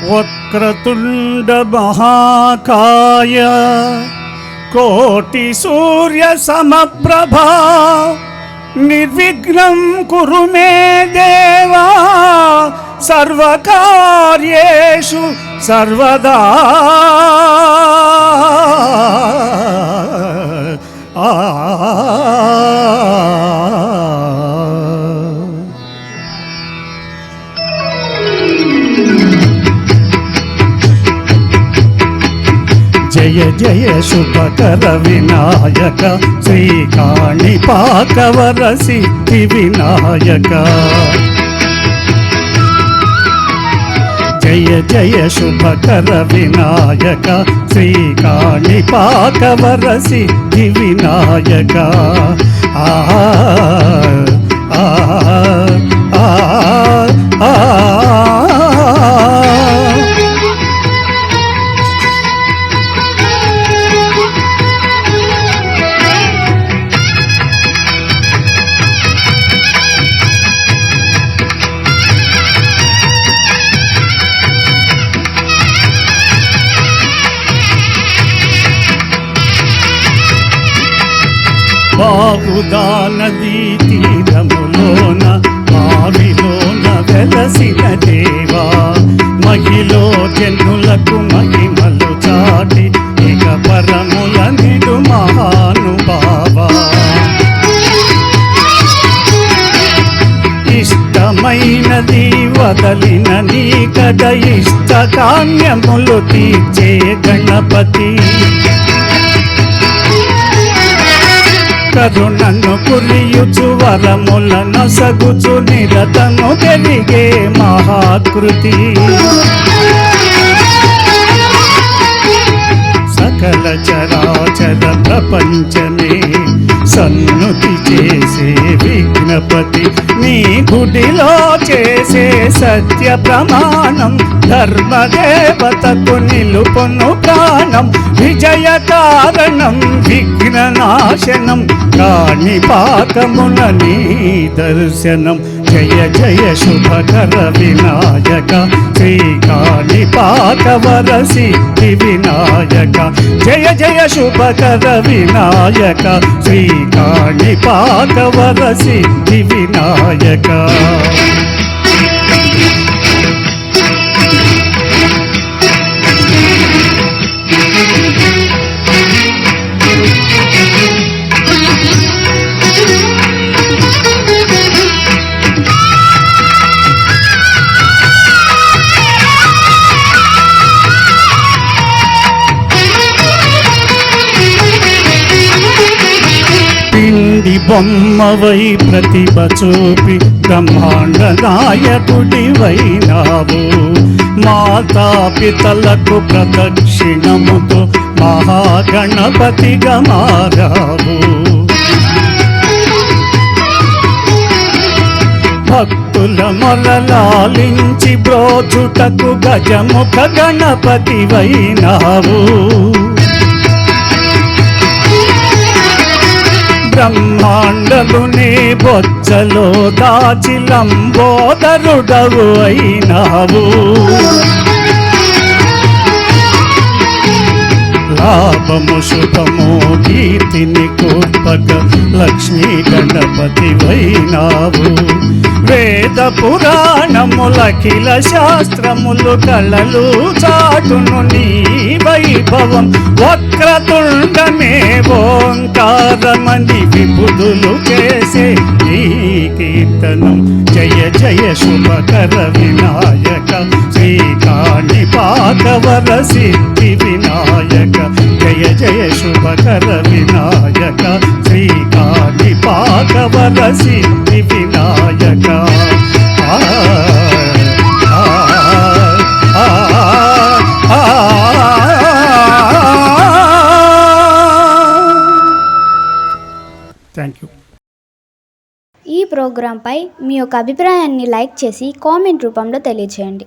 వక్రతుండ మహాకాయ కోటి సూర్య సమప్రభా నిర్విఘ్నం కురు మే దేవా సర్వకార్యేషు సర్వదా. జయ జయ శుభకర వినాయక శ్రీకాణిపాకవర సిద్ధి వినాయక. జయ జయ శుభకర వినాయక శ్రీకాణిపాకవర సిద్ధి వినాయక. ఆహా ఆహా ఆహా. బావుదా నదీ తీరములోన బావిలోన వెలసిన దేవా మహిలో జనులకు మహిమలు చాటి ఇక పరముల నిడు మహానుభావా. ఇష్టమైనది వదలిన నీ కడ ఇష్ట కామ్యములు తీర్చే గణపతి. కరుణను కురియుచు వరములను సగుచు నిరతను పెరిగే మహాకృతి. సకల చరాచర ప్రపంచమే సన్నుతి చేసే విఘ్నపతి. నీ గుడిలో చేసే సత్య ప్రమాణం ధర్మదేవతకు నిలుపును ప్రాణం. విజయ కారణం విఘ్ననాశనం కాణిపాకమున నీ దర్శనం. జయ జయ శుభకర వినాయక శ్రీకాణిపాకవర సిద్ధి వినాయక. జయ జయ శుభకర వినాయక శ్రీకాణిపాకవర సిద్ధి వినాయక. బొమ్మవై ప్రతిభ చూపి బ్రహ్మాండ నాయకుడివైనావు. మాతాపితలకు ప్రదక్షిణముతో మహాగణపతిగా మారావు. భక్తుల మొరలాలించి బ్రోచుటకు గజముఖ గణపతివైనావు. బ్రహ్మాండలునే బొచ్చలో దాచి లంబోదరుడవు అయినావు. లాభము శుభము కీర్తిని కూర్పక లక్ష్మీ గణపతివైనావు. వేద పురాణములఖిల శాస్త్రములు కళలు చాటును నీ వైభవం. వక్రతుండమే ఓంకారమని విభుదులు చేసే నీ కీర్తనం. జయ జయ శుభకర వినాయక శ్రీకాణిపాకవర సిద్ధి వినాయక. జయ జయ శుభకర వినాయక శ్రీకాణిపాకవర సిద్ధి వినాయక. Thank you. ఈ ప్రోగ్రాంపై మీ యొక్క అభిప్రాయాన్ని లైక్ చేసి కామెంట్ రూపంలో తెలియజేయండి.